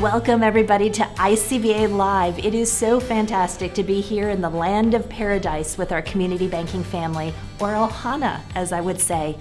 Welcome everybody to ICBA Live. It is so fantastic to be here in the land of paradise with our community banking family, or Ohana, as I would say.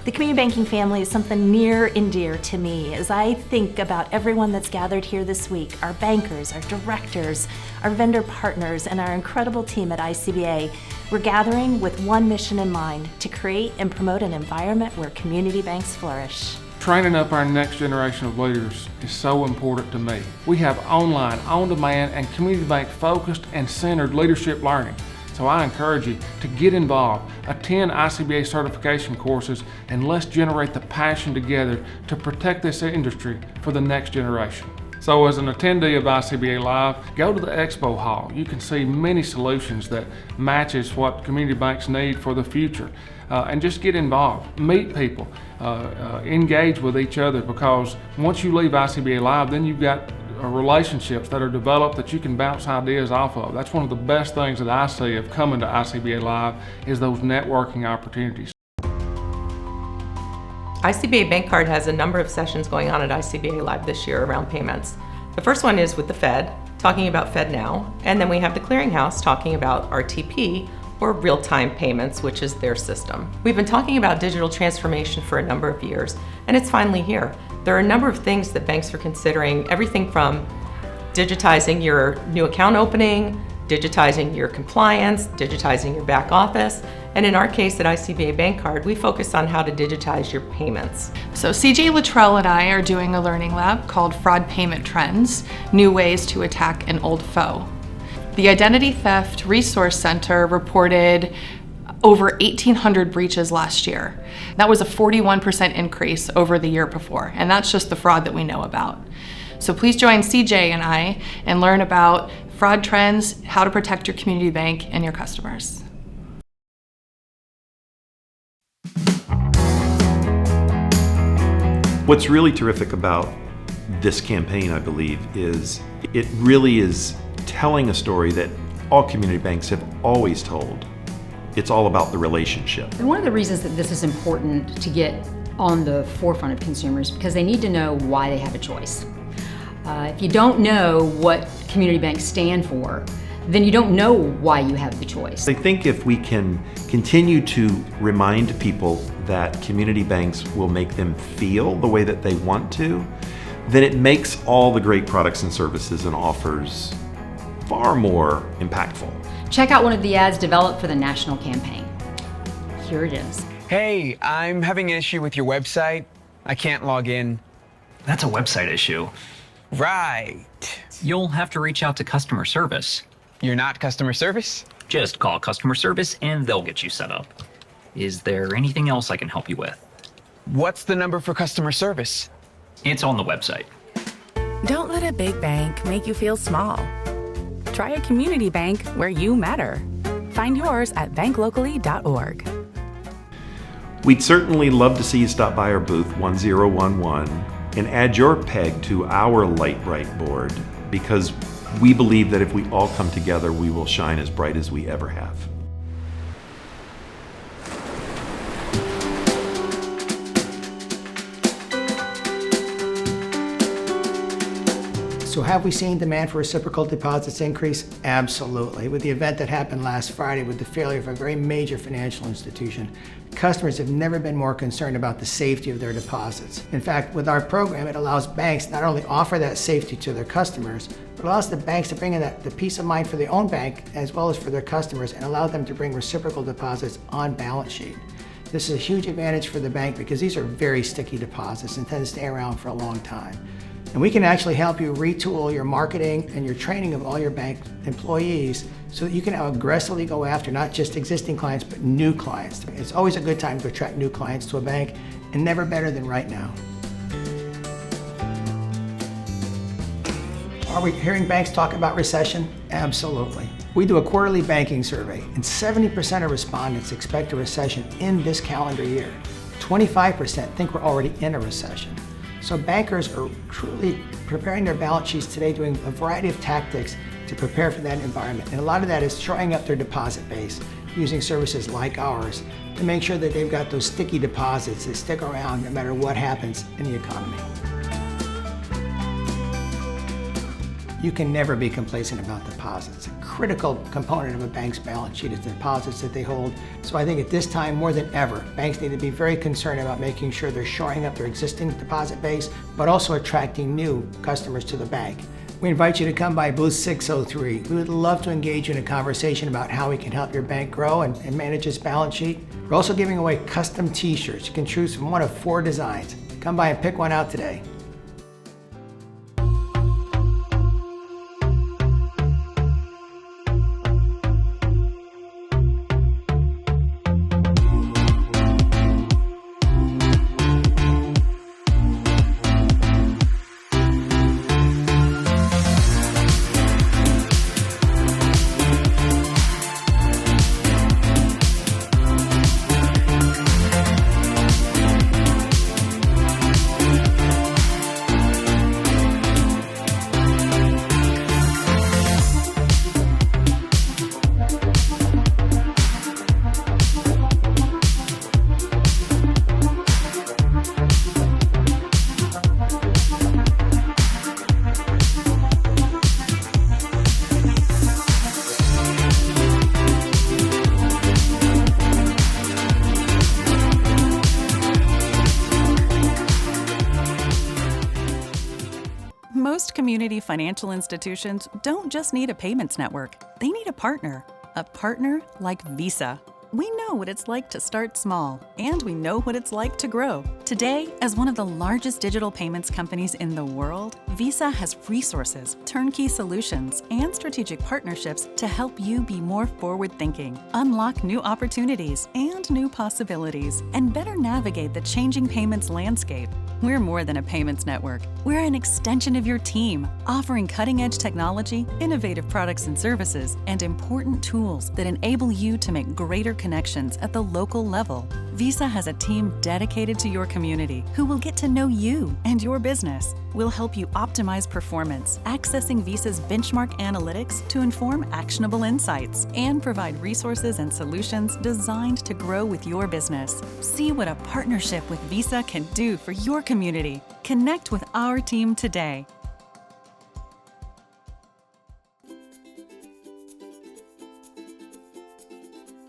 The community banking family is something near and dear to me as I think about everyone that's gathered here this week, our bankers, our directors, our vendor partners, and our incredible team at ICBA. We're gathering with one mission in mind, to create and promote an environment where community banks flourish. Training up our next generation of leaders is so important to me. We have online, on-demand, and community bank focused and centered leadership learning. So I encourage you to get involved, attend ICBA certification courses, and let's generate the passion together to protect this industry for the next generation. So as an attendee of ICBA Live, go to the expo hall. You can see many solutions that matches what community banks need for the future. And just get involved, meet people, engage with each other, because once you leave ICBA Live, then you've got relationships that are developed that you can bounce ideas off of. That's one of the best things that I see of coming to ICBA Live is those networking opportunities. ICBA Bank Card has a number of sessions going on at ICBA Live this year around payments. The first one is with the Fed, talking about Fed Now, and then we have the Clearinghouse talking about RTP, or real-time payments, which is their system. We've been talking about digital transformation for a number of years, and it's finally here. There are a number of things that banks are considering, everything from digitizing your new account opening, digitizing your compliance, digitizing your back office, and in our case at ICBA Bank Card, we focus on how to digitize your payments. So CJ Luttrell and I are doing a learning lab called Fraud Payment Trends, New Ways to Attack an Old Foe. The Identity Theft Resource Center reported over 1,800 breaches last year. That was a 41% increase over the year before, and that's just the fraud that we know about. So please join CJ and I and learn about fraud trends, how to protect your community bank and your customers. What's really terrific about this campaign, I believe, is it really is telling a story that all community banks have always told. It's all about the relationship. And one of the reasons that this is important to get on the forefront of consumers, because they need to know why they have a choice. If you don't know what community banks stand for, then you don't know why you have the choice. I think if we can continue to remind people that community banks will make them feel the way that they want to, then it makes all the great products and services and offers far more impactful. Check out one of the ads developed for the national campaign. Here it is. Hey, I'm having an issue with your website. I can't log in. That's a website issue. Right. You'll have to reach out to customer service. You're not customer service? Just call customer service and they'll get you set up. Is there anything else I can help you with? What's the number for customer service? It's on the website. Don't let a big bank make you feel small. Try a community bank where you matter. Find yours at banklocally.org. We'd certainly love to see you stop by our booth 1011 and add your peg to our Light Bright board, because we believe that if we all come together, we will shine as bright as we ever have. So have we seen demand for reciprocal deposits increase? Absolutely. With the event that happened last Friday with the failure of a very major financial institution, customers have never been more concerned about the safety of their deposits. In fact, with our program, it allows banks not only offer that safety to their customers, but allows the banks to bring in the peace of mind for their own bank as well as for their customers, and allow them to bring reciprocal deposits on balance sheet. This is a huge advantage for the bank because these are very sticky deposits and tend to stay around for a long time. And we can actually help you retool your marketing and your training of all your bank employees so that you can now aggressively go after not just existing clients, but new clients. It's always a good time to attract new clients to a bank, and never better than right now. Are we hearing banks talk about recession? Absolutely. We do a quarterly banking survey, and 70% of respondents expect a recession in this calendar year. 25% think we're already in a recession. So bankers are truly preparing their balance sheets today, doing a variety of tactics to prepare for that environment. And a lot of that is shoring up their deposit base, using services like ours to make sure that they've got those sticky deposits that stick around no matter what happens in the economy. You can never be complacent about deposits. A critical component of a bank's balance sheet is the deposits that they hold. So I think at this time, more than ever, banks need to be very concerned about making sure they're shoring up their existing deposit base, but also attracting new customers to the bank. We invite you to come by booth 603. We would love to engage you in a conversation about how we can help your bank grow and manage its balance sheet. We're also giving away custom t-shirts. You can choose from one of 4 designs. Come by and pick one out today. Most community financial institutions don't just need a payments network, they need a partner like Visa. We know what it's like to start small, and we know what it's like to grow. Today, as one of the largest digital payments companies in the world, Visa has resources, turnkey solutions, and strategic partnerships to help you be more forward-thinking, unlock new opportunities and new possibilities, and better navigate the changing payments landscape. We're more than a payments network. We're an extension of your team, offering cutting-edge technology, innovative products and services, and important tools that enable you to make greater connections at the local level. Visa has a team dedicated to your community who will get to know you and your business. We'll help you optimize performance, accessing Visa's benchmark analytics to inform actionable insights, and provide resources and solutions designed to grow with your business. See what a partnership with Visa can do for your community. Connect with our team today.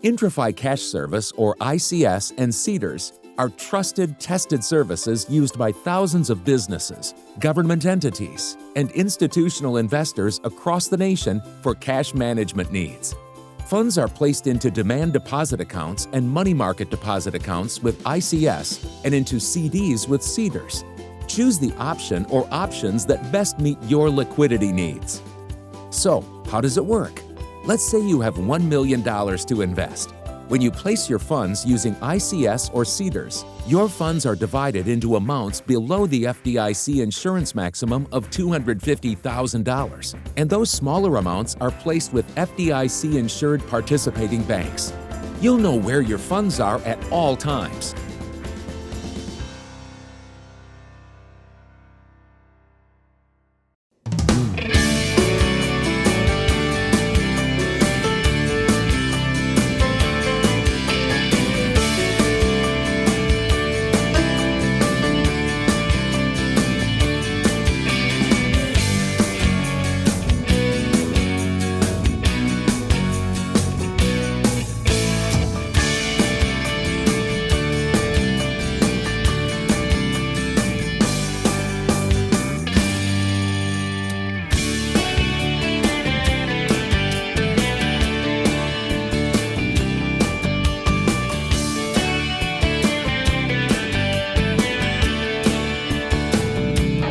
IntraFi Cash Service, or ICS, and Cedars are trusted, tested services used by thousands of businesses, government entities, and institutional investors across the nation for cash management needs. Funds are placed into demand deposit accounts and money market deposit accounts with ICS and into CDs with Cedars. Choose the option or options that best meet your liquidity needs. So, how does it work? Let's say you have $1 million to invest. When you place your funds using ICS or Cedars, your funds are divided into amounts below the FDIC insurance maximum of $250,000, and those smaller amounts are placed with FDIC-insured participating banks. You'll know where your funds are at all times.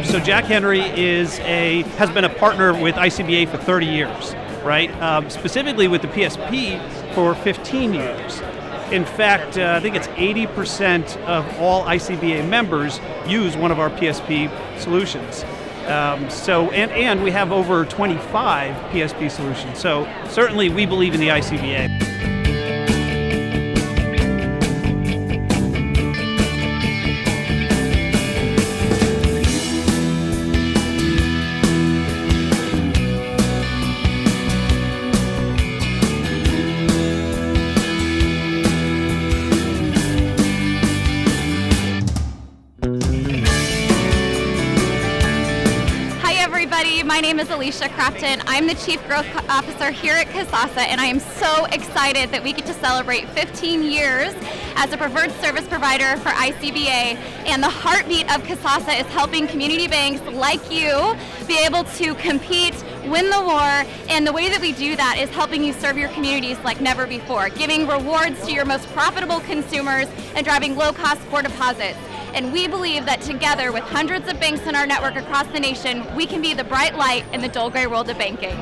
So Jack Henry has been a partner with ICBA for 30 years, right? Specifically with the PSP for 15 years. In fact, I think it's 80% of all ICBA members use one of our PSP solutions. And we have over 25 PSP solutions. So certainly we believe in the ICBA. My name is Alicia Crafton. I'm the Chief Growth Officer here at Kasasa, and I am so excited that we get to celebrate 15 years as a preferred service provider for ICBA. And the heartbeat of Kasasa is helping community banks like you be able to compete, win the war, and the way that we do that is helping you serve your communities like never before, giving rewards to your most profitable consumers and driving low-cost core deposits. And we believe that together with hundreds of banks in our network across the nation, we can be the bright light in the dull gray world of banking.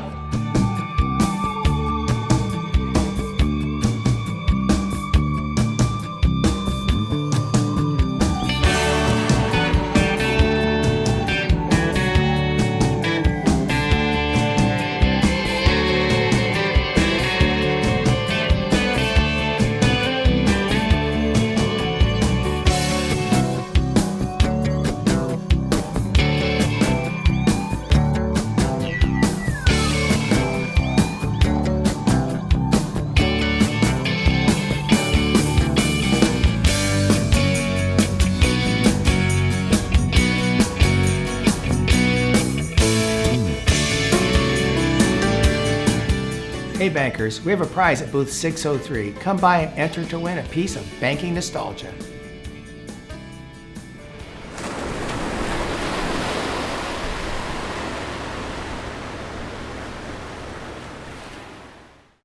Hey bankers, we have a prize at booth 603. Come by and enter to win a piece of banking nostalgia.